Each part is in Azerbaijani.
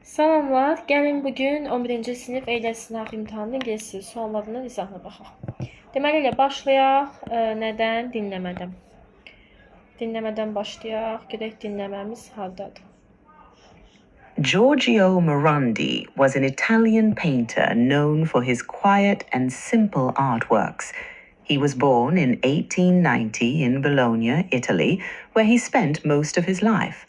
Salamlar. Gəlin bugün 11-ci sinif Eylə sınav imtahanının ingilis dili suallarından izahına baxaq. Deməli ilə başlayaq. Nədən? Dinləmədən. Dinləmədən başlayaq. Gedək dinləməmiz hardadır. Giorgio Morandi was an Italian painter known for his quiet and simple artworks. He was born in 1890 in Bologna, Italy, where he spent most of his life.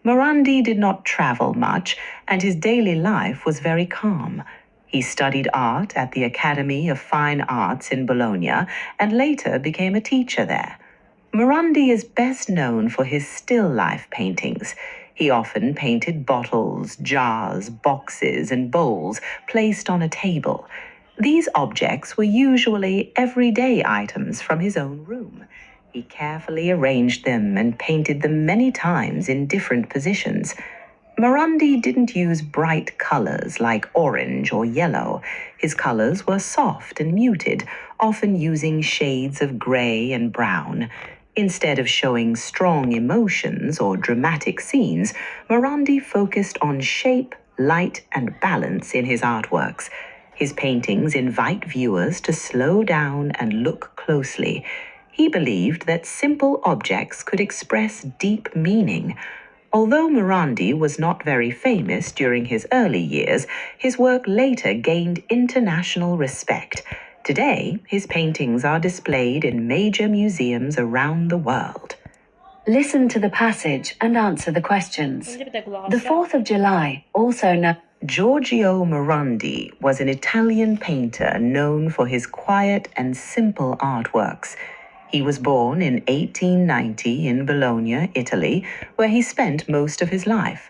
Morandi did not travel much, and his daily life was very calm. He studied art at the Academy of Fine Arts in Bologna and later became a teacher there. Morandi is best known for his still life paintings. He often painted bottles, jars, boxes, and bowls placed on a table. These objects were usually everyday items from his own room. He carefully arranged them and painted them many times in different positions. Morandi didn't use bright colors like orange or yellow. His colors were soft and muted, often using shades of gray and brown. Instead of showing strong emotions or dramatic scenes, Morandi focused on shape, light, and balance in his artworks. His paintings invite viewers to slow down and look closely. He believed that simple objects could express deep meaning. Although Morandi was not very famous during his early years, his work later gained international respect. Today, his paintings are displayed in major museums around the world. Listen to the passage and answer the questions. İndi bir də qulaq The asaq. 4th of July, also known Giorgio Morandi was an Italian painter known for his quiet and simple artworks. He was born in 1890 in Bologna, Italy, where he spent most of his life.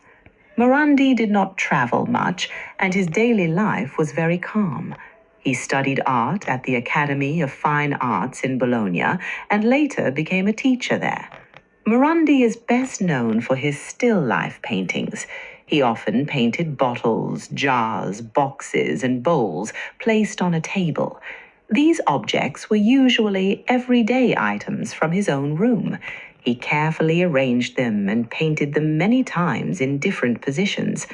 Morandi did not travel much, and his daily life was very calm. He studied art at the Academy of Fine Arts in Bologna and later became a teacher there. Morandi is best known for his still life paintings. He often painted bottles, jars, boxes, and bowls placed on a table. These objects were usually everyday items from his own room. He carefully arranged them and painted them many times in different positions.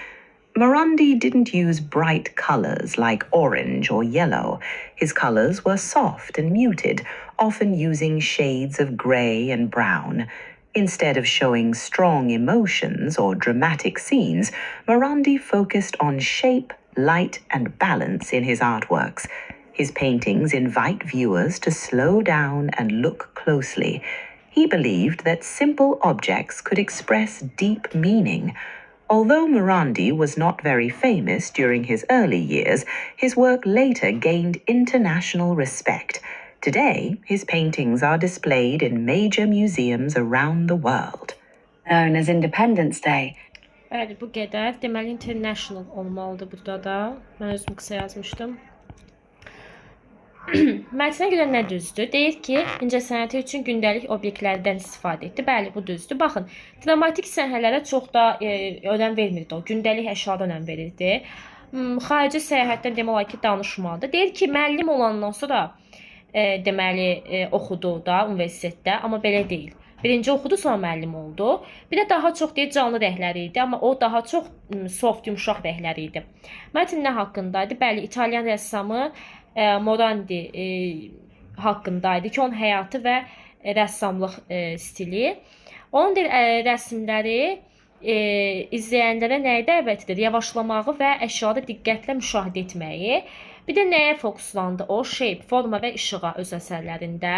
Morandi didn't use bright colors like orange or yellow. His colors were soft and muted, often using shades of gray and brown. Instead of showing strong emotions or dramatic scenes, Morandi focused on shape, light, and balance in his artworks. His paintings invite viewers to slow down and look closely. He believed that simple objects could express deep meaning. Although Morandi was not very famous during his early years, his work later gained international respect. Today, his paintings are displayed in major museums around the world. as Independence Day. Bəli, bu qədər. Deməli, international olmalıdır burada da. Mən özüm qısa yazmışdım. Mətnə görə nə düzdür? Deyir ki, incəsənəti üçün gündəlik obyektlərdən istifadə etdi. Bəli, bu düzdür. Baxın, dramatik səhnələrə çox da önəm vermirdi o. Gündəlik əşyalara önəm verirdi. Xarici səyahətdən demək olar ki, danışmadı. Deyir ki, müəllim olandan sonra deməli oxudu da universitetdə, amma belə deyil. Birinci oxudu, sonra müəllim oldu. Bir də daha çox deyir canlı rəhləri idi, amma o daha çox soft, yumşaq rəhləri idi. Mətn nə haqqındaydı? Bəli, İtalyan rəssamı Morandi haqqındaydı ki, onun həyatı və rəssamlıq stili. Onun rəsmləri izləyənlərə nəyə dəvət edir? Yavaşlamağı və əşyaları diqqətlə müşahidə etməyi. Bir də nəyə fokuslandı o? Shape, forma və işığa öz əsərlərində.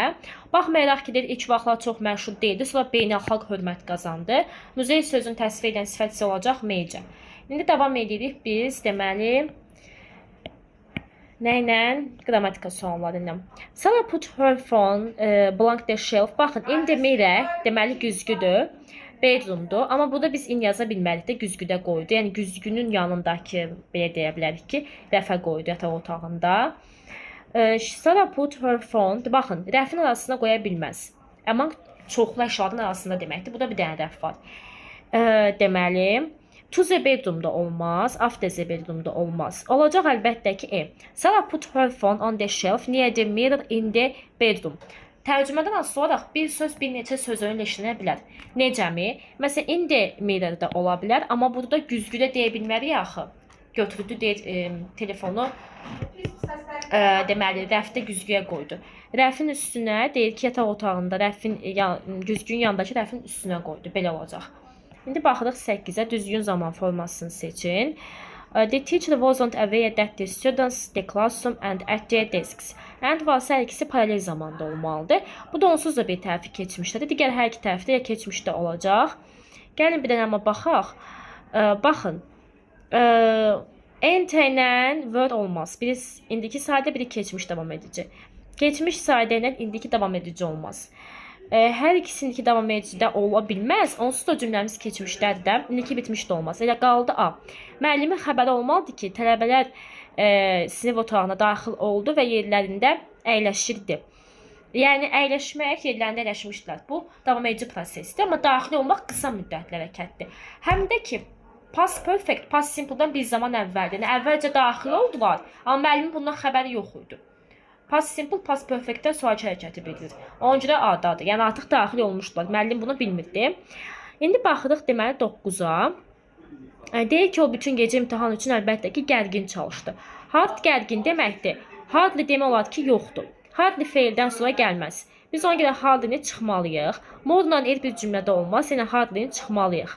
Baxmayaraq ki, ilk vaxtlar çox məşhur deyildi, sonra beynəlxalq hörmət qazandı. Muzey sözünü təsvir edən sifət isə olacaq major. İndi davam edirik biz, deməli, nə ilə? Qrammatika sualları ilə. Sarah put her phone blank the shelf. Baxın, in the mirror, deməli güzgüdür. Bedroom'dur. Amma burada biz in yaza bilmərik də güzgüdə qoydu. Yəni güzgünün yanındakı, belə deyə bilərik ki, rəfə qoydu yataq otağında. Sarah put her phone. Baxın, rəfin arasına qoya bilməz. Amma çoxlu əşyaların arasında deməkdir. Burada bir dənə rəf var. Deməli, to the bedroom'da olmaz, after the bedroom'da olmaz. Olacaq əlbəttə ki, Sarah put her phone on the shelf near the mirror in the bedroom. Tərcümədən asılı olaraq bir söz bir neçə sözə önləşdirə bilər. Necəmi? Məsələn, in the mirror-da ola bilər, amma burada güzgüdə deyə bilmərik axı. Götürdü deyir telefonu deməli rəfdə güzgüyə qoydu. Rəfin üstünə deyir ki, yataq otağında rəfin güzgünün yanındakı rəfin üstünə qoydu. Belə olacaq. İndi baxırıq 8-ə düzgün zaman formasını seçin. The teacher wasn't aware that the students, the classroom and at their desks. And varsa hər ikisi paralel zamanda olmalıdır. Bu da onsuz da bir tərəfi keçmişdə. Digər hər iki tərəfdə ya keçmişdə olacaq. Gəlin bir dənə amma baxaq. Baxın. Ente ilə word olmaz. Biri indiki sadə, biri keçmiş davam edici. Keçmiş sadə ilə indiki davam edici olmaz. Hər ikisindiki davam edicidə ola bilməz. Onsuz da cümləmiz keçmişdədir də, indiki bitmiş də olmaz. Elə qaldı A. Müəllimin xəbəri olmalıdır ki, tələbələr sinif otağına daxil oldu və yerlərində əyləşirdi. Yəni əyləşmək yerlərində əyləşmişdilər. Bu davam edici prosesdir, amma daxil olmaq qısa müddətli hərəkətdir. Həm də ki, past perfect, past simple-dan bir zaman əvvəldir. Yəni əvvəlcə daxil oldular, amma müəllimin bundan xəbəri yox idi. Past simple, past perfect-dən sonraki hərəkəti bilir. Ona görə A-dadır. Yəni artıq daxil olmuşdular. Müəllim bunu bilmirdi. İndi baxırıq deməli 9-a. Deyir ki, o bütün gecə imtahan üçün əlbəttə ki, gərgin çalışdı. Hard gərgin deməkdir. Hardly demək olar ki, yoxdur. Hardly feildən sonra gəlməz. Biz ona görə hardly-ni çıxmalıyıq. More-la bir cümlədə olmaz. Yəni hardly-ni çıxmalıyıq.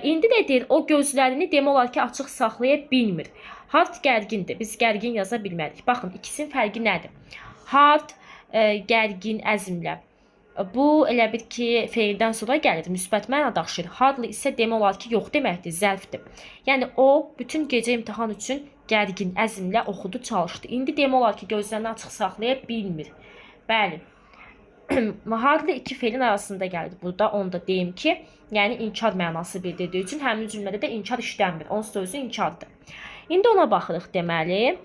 İndi də deyir, o gözlərini demək olar ki, açıq saxlaya bilmir. Hard gərgindir. Biz gərgin yaza bilmərik. Baxın, ikisinin fərqi nədir? Hard gərgin əzmlə. Bu elə bir ki, feildən sonra gəlir, müsbət məna daşıyır. Hardly isə demək olar ki, yox deməkdir, zərfdir. Yəni o bütün gecə imtahan üçün gərgin əzmlə oxudu, çalışdı. İndi demək olar ki, gözlərini açıq saxlaya bilmir. Bəli. Hardly iki feilin arasında gəlir. Burada onu da deyim ki, yəni inkar mənası bildirdiyi üçün həmin cümlədə də inkar işlənmir. Onsuz da özü inkardır. İndi ona baxırıq deməli.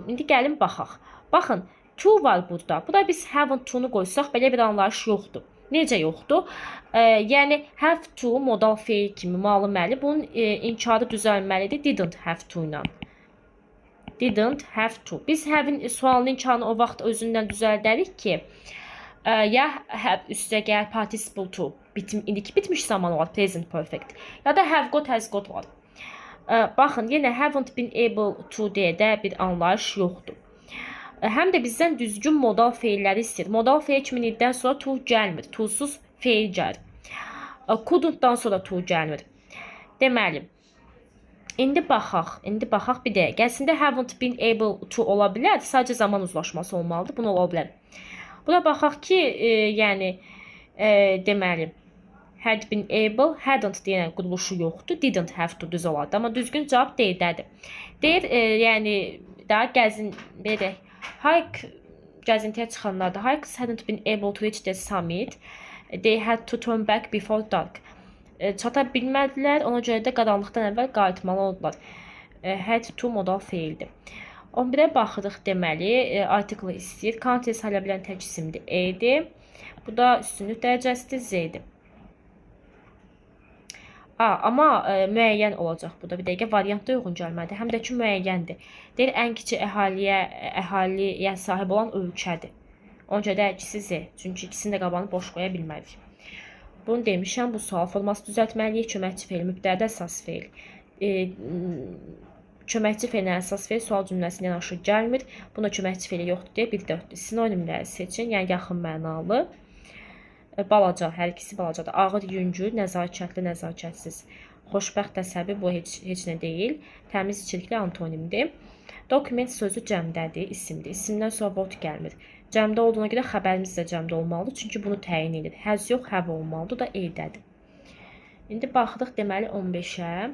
İndi gəlin baxaq. Baxın, to var burada. Bu da biz haven't to-nu qoysaq belə bir anlayış yoxdur. Necə yoxdur? Yəni have to modal feil kimi müəlliməli. Bunun inkarı düzəlməlidir didn't have to ilə. Didn't have to. Biz have-in sualının inkarını o vaxt özündən düzəldərik ki, ya have üstə gəl participle to. İndiki bitmiş zaman olar present perfect. Ya da have got, has got var. Baxın, yenə haven't been able to deyə də bir anlayış yoxdur. Həm də bizdən düzgün modal feilləri istəyir. Modal feil kimi iddən sonra to gəlmir. To-suz feil gəlir. Couldn't-dan sonra to gəlmir. Deməli, indi baxaq bir dəqiqə. Əslində haven't been able to ola bilər. Sadəcə zaman uzlaşması olmalıdır. Bunu ola bilər. Buna baxaq ki, yəni deməli had been able, hadn't deyən quruluşu yoxdur. Didn't have to düz olardı. Amma düzgün cavab deyildədir. Deyir, yəni daha belə hike gəzintiyə çıxanlarda hikers hadn't been able to reach the summit. They had to turn back before dark. Çata bilmədilər, ona görə də qaranlıqdan əvvəl qayıtmalı oldular. Had to modal feildir. 11-ə baxırıq deməli, article istəyir. Counties hələ bilən tək isimdir. E-dir. Bu da üstünlük dərəcəsidir. Z-dir. Amma müəyyən olacaq burada. Bir dəqiqə variantda uyğun gəlməlidir. Həm də ki, müəyyəndir. Deyir, ən kiçik əhaliyə sahib olan ölkədir. Ona görə də ikisi Z. Çünki ikisinin də qabağını boş qoya bilmərik. Bunu demişəm, bu sual forması düzəltməliyik. Köməkçi feil, mübtədə əsas feil. Köməkçi feilin əsas feil sual cümləsindən aşağı gəlmir. Buna köməkçi feili yoxdur deyə 1-4-dür. Sinonimləri seçin, yəni yaxın mənalı. Balaca, hər ikisi balacadır. Ağır, yüngül, nəzakətli, nəzakətsiz. Xoşbəxt əsəbi bu heç nə deyil. Təmiz, çirkli antonimdir. Dokument sözü cəmdədir, isimdir. İsimdən sonra what gəlmir. Cəmdə olduğuna görə xəbərimiz də cəmdə olmalıdır. Çünki bunu təyin edir. Has yox, have olmalıdır. Da E-dədir. İndi baxırıq deməli 15-ə.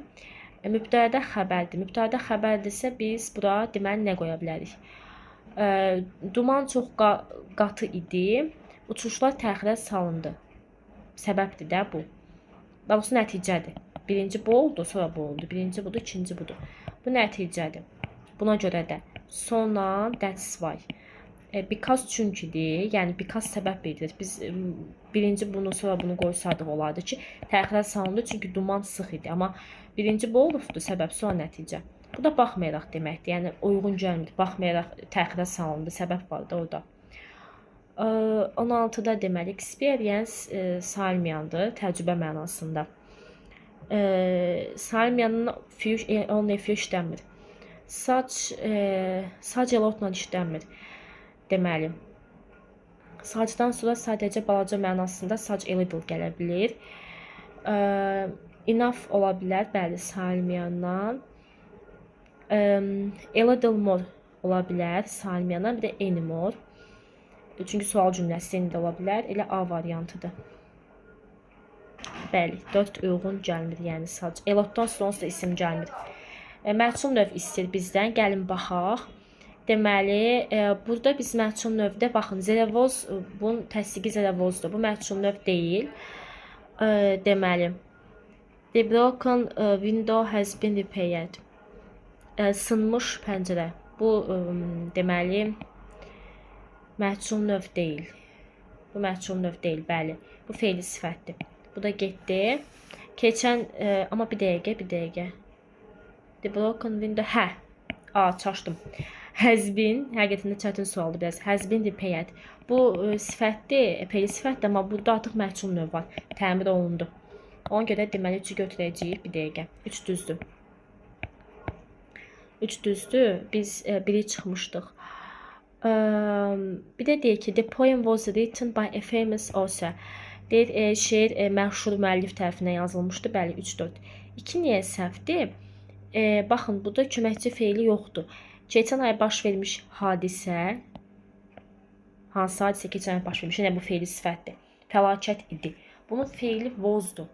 Mübtədə xəbərdir. Mübtədə xəbərdirsə biz bura deməli nə qoya bilərik? Duman çox qatı idi. Uçuşlar təxirə salındı. Səbəbdir də bu. Doğrusu nəticədir. Birinci bu oldu, sonra bu oldu. Birinci budur, ikinci budur. Bu nəticədir. Buna görə də sonra that's why. Because çünkidir. Yəni because səbəb bildirir. Biz birinci bunu, sonra bunu qoysadıq olardı ki, təxirə salındı çünki duman sıx idi. Amma birinci bu olubdur, səbəb sonra nəticə. Bu da baxmayaraq deməkdir. Yəni uyğun gəlmir. Baxmayaraq təxirə salındı, səbəb vardı orada. 16-da deməli experience sayılmayandır, təcrübə mənasında. Sayılmayanın onunla işlənmir. Such a lot-la işlənmir. Deməli, such-dan sonra sadəcə balaca mənasında such a little gələ bilər. Enough ola bilər, bəli, sayılmayandan. A little more ola bilər, sayılmayandan. Bir də any more. Çünki sual cümləsi eyni də ola bilər. Elə A variantıdır. Bəli, 4 uyğun gəlmir, yəni such. A lot-dan sonra onsuz da isim gəlmir. Məchul növ istəyir bizdən. Gəlin baxaq. Deməli, burada biz məchul növdə baxın, there was, bunun təsdiqi there was-dur. Bu məchul növ deyil. Deməli, the broken window has been repaired. Sınmış pəncərə. Bu deməli məchul növ deyil. Bu məchul növ deyil, bəli. Bu fe'li sifətdir. Bu da getdi. Keçən, amma bir dəqiqə. The broken window, çaşdım. Has been, həqiqətində çətin sualdır biraz. Has been repaired. Bu sifətdir, fe'li sifətdir, amma burada artıq məchul növ var. Təmir olundu. Ona görə deməli 3-ü götürəcəyik. Bir dəqiqə. 3 düzdür. 3 düzdür. Biz 1-i çıxmışdıq. Bir də deyək ki, the poem was written by a famous author. Deyir, şeir məşhur müəllif tərəfindən yazılmışdı. Bəli, 3-4. 2 niyə səhvdir? Baxın, burada köməkçi feili yoxdur. Keçən ay baş vermiş hadisə, hansı hadisə keçən ay baş vermiş? Yəni, bu feili sifətdir. Fəlakət idi. Bunun feili was'dur.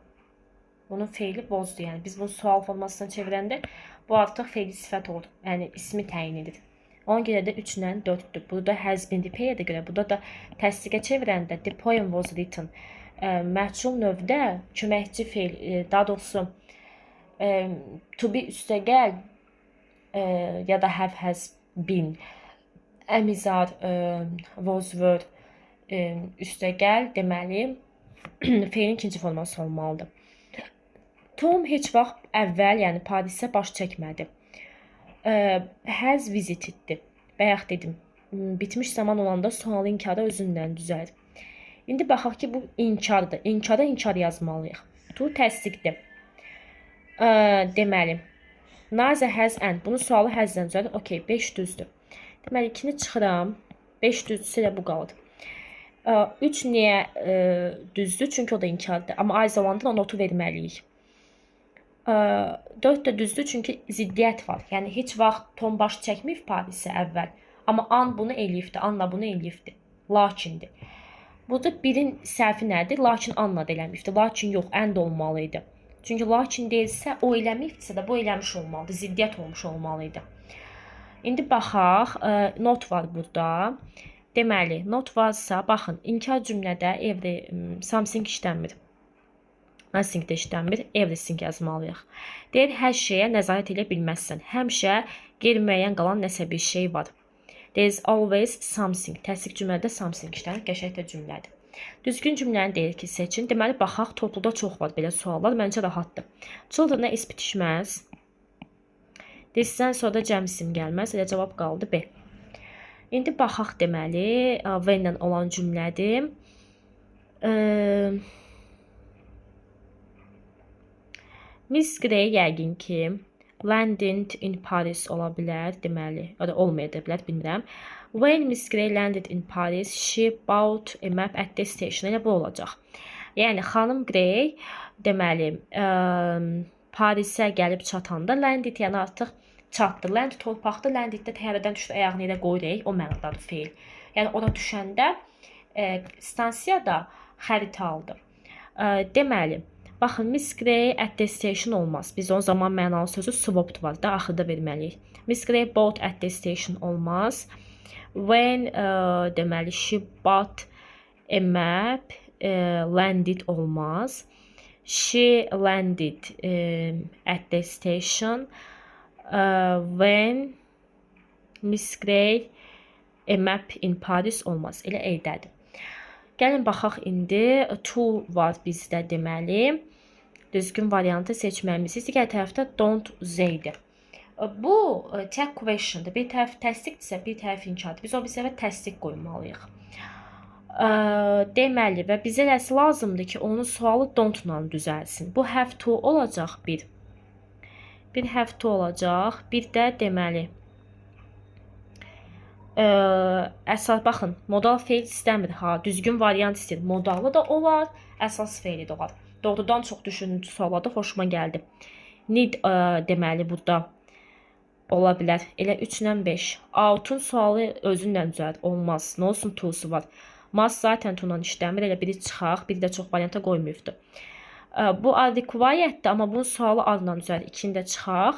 Yəni, biz bunu sual formasına çevirəndə, bu artıq feili sifət olur. Yəni, ismi təyin edir. Ona görə də 3 ilə 4-dür. Burada has been repaired görə, burada da təsdiqə çevirəndə the poem was written. Məchul növdə köməkçi feil, daha doğrusu to be üstəgəl ya da have has been, əmizar, was were üstəgəl deməli feilin ikinci forması olmalıdır. Tom heç vaxt əvvəl, yəni Parisə baş çəkmədi. Has visiteddir. Bayaq dedim, bitmiş zaman olanda sualı inkarı özündən düzəlir. İndi baxaq ki, bu inkardır. İnkara inkar yazmalıyıq. Tu təsdiqdir. Deməli, Naza has and. Bunun sualı hasdən düzəlir. Okey, 5 düzdür. Deməli, 2-ni çıxıram. 5 düzdürsə elə bu qalır. 3 niyə düzdür? Çünki o da inkardır. Amma ay zamanda notu verməliyik. 4 də düzdür, çünki ziddiyyət var. Yəni, heç vaxt Tom baş çəkməyib Parisə əvvəl. Amma an bunu eləyibdir, Anla bunu eləyibdir. Lakindir. Burada 1-in səhvi nədir? Lakin Anla da eləməyibdir. Lakin yox, and olmalıydı. Çünki lakin deyilsə, o eləməyibdirsə də bu eləmiş olmalıdır. Ziddiyyət olmuş olmalıydı. İndi baxaq, not var burada. Deməli, not varsa, baxın, inkar cümlədə every, something işlənmir. Nothing də işlənmir, everything yazmalıyıq. Deyir, hər şeyə nəzarət edə bilməzsən. Həmişə qeyri-müəyyən qalan nəsə bir şey var. There is always something. Təsdiq cümlədə something işlənir, qəşəng də cümlədir. Düzgün cümləni deyir ki, seçin. Deməli, baxaq, topluda çox var belə suallar. Məncə rahatdır. Children-a is bitişməz. This-dən sonra da cəm isim gəlməz. Elə cavab qaldı B. İndi baxaq deməli, when-lə olan cümlədir. Miss Grey yəqin ki, landed in Paris ola bilər, deməli, ya da olmaya da bilər, bilmirəm. When Miss Grey landed in Paris, she bought a map at the station. Elə bu olacaq. Yəni, xanım Grey, deməli, Parisə gəlib çatanda, landed, yəni artıq çatdı. Land torpaqda, landeddə təyyarədən düşdü, ayağını elə qoyuraq, o mənadadır feil. Yəni, ora düşəndə stansiyada xəritə aldı. Deməli, baxın, Miss Grey at the station olmaz. Biz o zaman mənalı sözü swapped var da, axırda verməliyik. Miss Grey bought at the station olmaz. When, deməli, she bought a map, landed olmaz. She landed at the station. When Miss Grey a map in Paris olmaz. Elə eydədir. Gəlin baxaq indi. To var bizdə deməli. Düzgün variantı seçməyimiz. Digər tərəfdə don't they'dir. Bu tək question'dır. Bir tərəf təsdiqdirsə, bir tərəf inkardır. Biz o bir səvət təsdiq qoymalıyıq. Deməli və bizə lazımdır ki, onun sualı don't-la düzəlsin. Bu have to olacaq bir. Bir have to olacaq. Bir də deməli əsas baxın, modal feil istəmir ha, düzgün variant istəyir. Modallı da olar, əsas feili də olar. Doğrudan çox düşündürücü suallarda xoşuma gəldi. Need deməli burada ola bilər. Elə 3-dən 5. Out'un sualı özünlə düzəlt. Olmaz. Nə olsun to'su var. Must zaten to-la işləmir. Elə biri çıxaq, biri də çox varianta qoymayıbdı. Bu are requireddir, amma bunun sualı adla düzəlt. 2-ni də çıxaq.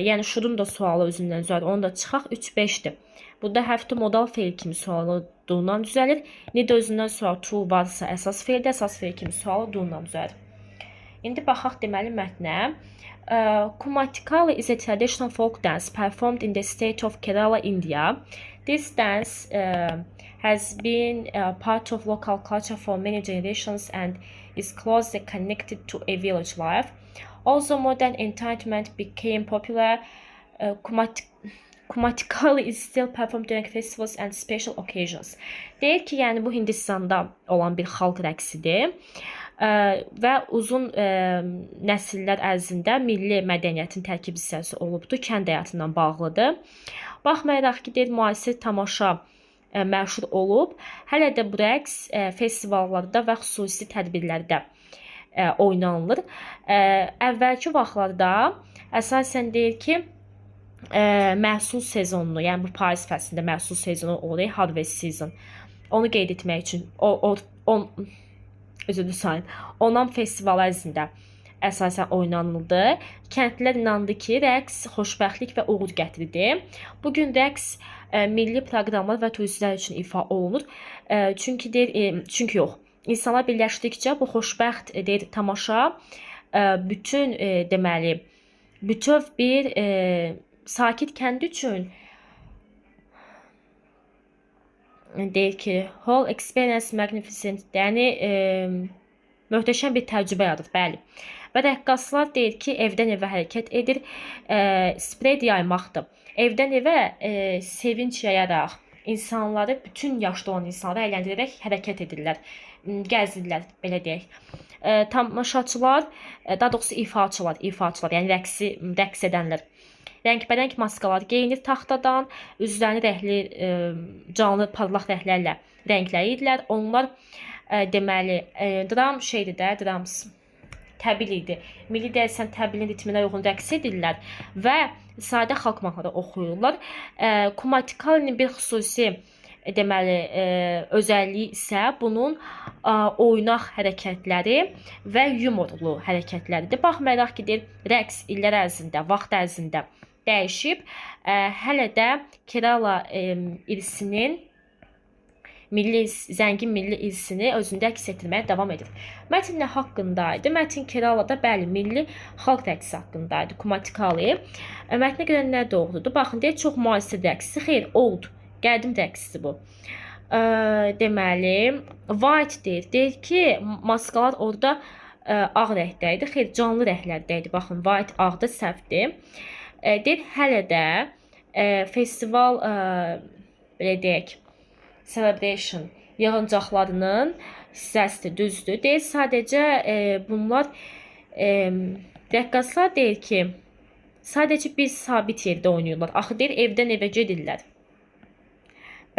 Yəni should'un da sualı özündən düzəlt. Onu da çıxaq. 3-5-dir. Burada have to modal feil kimi sualı do-la düzəlir. Need özündən sual to varsa əsas feildə, əsas feil kimi sualı do-la düzəlir. İndi baxaq deməli mətnə. Kumatikali is a traditional folk dance performed in the state of Kerala, India. This dance has been part of local culture for many generations and is closely connected to a village life. Also, modern entertainment became popular. Kumatikali is still performed during festivals and special occasions. Deyir ki, yəni bu Hindistanda olan bir xalq rəqsidir. Və uzun nəsillər ərzində milli mədəniyyətin tərkib hissəsi olubdur, kənd həyatından bağlıdır. Baxmayaraq ki, deyir, müasir tamaşa məşhur olub, hələ də bu rəqs festivallarda və xüsusi tədbirlərdə oynanılır. Əvvəlki vaxtlarda əsasən deyir ki, məhsul sezonunu, yəni bu payız fəslində məhsul sezonu olur, harvest season. Onu qeyd etmək üçün özürlü sayın. Ondan festival ərzində əsasən oynanıldı. Kəndlilər inandı ki, rəqs xoşbəxtlik və uğur gətirir. Bugün rəqs milli proqramlar və turistlər üçün ifa olunur. Çünki yox. İnsanlar birləşdikcə bu xoşbəxt deyir tamaşa bütün deməli bütöv bir sakit kənd üçün deyir ki, whole experience magnificent, yəni möhtəşəm bir təcrübə yaradır, bəli. Və rəqqaslar deyir ki, evdən evə hərəkət edir, spread yaymaqdır. Evdən evə sevinç yayaraq, insanları, bütün yaşda olan insanları əyləndirərək hərəkət edirlər, gəzirlər, belə deyək. Tamaşaçılar, daha doğrusu ifaçılar, yəni rəqs edənlər. Rəngbərəng maskalar geyinir taxtadan, üzlərini rəhli, canlı parlaq rəhlərlə rəngləyirlər. Onlar deməli drums təbil idi. Milli dərsən təbilin ritminə uyğun rəqs edirlər və sadə xalq mahnıları oxuyurlar. Kumatikalinin bir xüsusi deməli özəlliyi isə bunun oynaq hərəkətləri və yumorlu hərəkətləridir. Baxmayaraq ki, rəqs illər ərzində, vaxt ərzində dəyişib, hələ də Kerala irsinin zəngin milli irsini özündə əks etdirməyə davam edir. Mətin nə haqqındaydı? Mətin Keralada bəli milli xalq rəqsi haqqındaydı. Kumatikali. Mətnə görə nə doğrudur? Baxın, deyir, çox müasir rəqsi. Xeyr, old, qədim rəqsidir bu. Deməli, white deyir. Deyir ki, maskalar orada ağ rəngdə idi. Xeyr, canlı rənglərdə idi. Baxın, white ağda səhvdir. Deyir, hələ də festival belə deyək, celebration yığıncaqlarının hissəsidir, düzdür. Deyir, sadəcə bunlar rəqqaslar deyir ki, sadəcə bir sabit yerdə oynayırlar. Axı deyir, evdən evə gedirlər.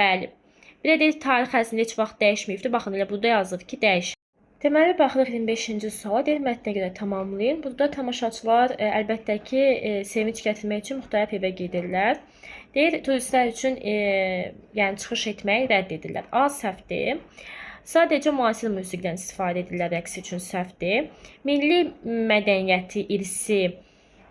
Bəli. Bir də deyir, tarix ərzində heç vaxt dəyişməyibdir. Baxın, elə burada yazılır ki, dəyişir. Deməli, baxırıq 25-ci suala, deyir, mətnə görə tamamlayın. Burada tamaşaçılar əlbəttə ki, sevinç gətirmək üçün müxtəlif evə gedirlər. Deyir, turistlər üçün yəni çıxış etməyi rədd edirlər. A səhvdir. Sadəcə müasir musiqidən istifadə edirlər rəqs üçün səhvdir. Milli mədəniyyəti, irsi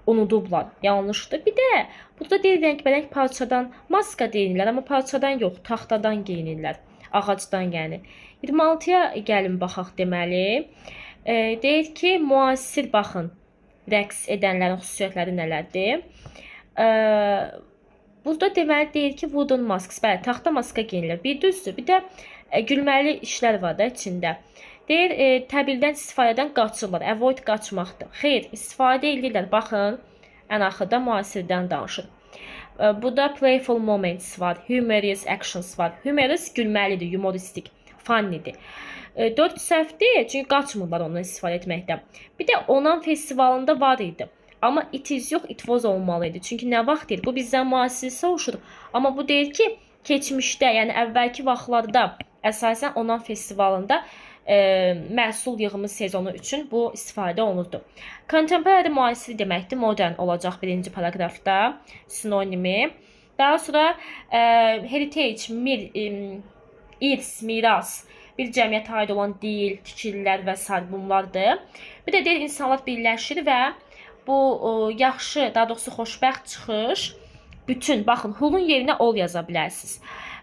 unudublar. Yanlışdır. Bir də burada deyir, rəngbərəng parçadan maska deyinirlər, amma parçadan yox, taxtadan geyinirlər. Ağacdan yəni. 26-ya gəlin baxaq deməli. Deyir ki, müasir baxın, rəqs edənlərin xüsusiyyətləri nələrdir? Burada deməli deyir ki, wooden masks, bəli, taxta maska geyinirlər. Bir düzdür, bir də gülməli işlər var da içində. Deyir, təbildən istifadədən qaçırlar, avoid qaçmaqdır. Xeyr, istifadə edirlər, baxın, ən axırda müasirdən danışır. Burada playful moments var, humorous actions var. Humorous gülməlidir, humoristik. funnydir. 4 səhvdir, çünki qaçmırlar ondan istifadə etməkdən. Bir də Onan festivalında var idi. Amma it is yox, it was olmalı idi. Çünki nə vaxt deyir? Bu bizdən müasir soruşur. Amma bu deyir ki, keçmişdə, yəni əvvəlki vaxtlarda əsasən Onan festivalında məhsul yığımı sezonu üçün bu istifadə olunurdu. Contemporary müasir deməkdir, modern olacaq birinci paraqrafda sinonimi. Daha sonra heritage, irs, miras, bir cəmiyyətə aid olan dil, fikirlər və s. bunlardır. Bir də deyir, insanlar birləşir və bu yaxşı, daha doğrusu xoşbəxt çıxış, bütün, baxın, who'nun yerinə all yaza bilərsiniz.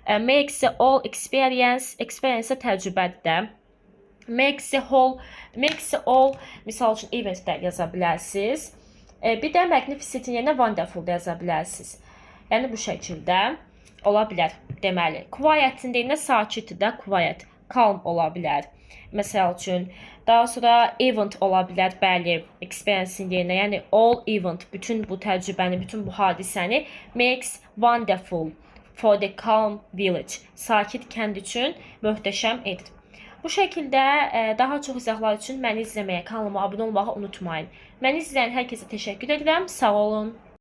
Makes all experience, experience təcrübədir də. Makes all, misal üçün event də yaza bilərsiniz. Bir də magnificent yerinə wonderful da yaza bilərsiniz. Yəni bu şəkildə ola bilər. Deməli, quiet-in yerinə sakit də, quiet, calm ola bilər. Məsəl üçün, daha sonra event ola bilər, bəli, experience-in yerinə, yəni all event, bütün bu təcrübəni, bütün bu hadisəni makes wonderful for the calm village, sakit kənd üçün möhtəşəm edir. Bu şəkildə daha çox izahlar üçün məni izləməyə, kanalıma abunə olmağı unutmayın. Məni izləyən hər kəsə təşəkkür edirəm. Sağ olun.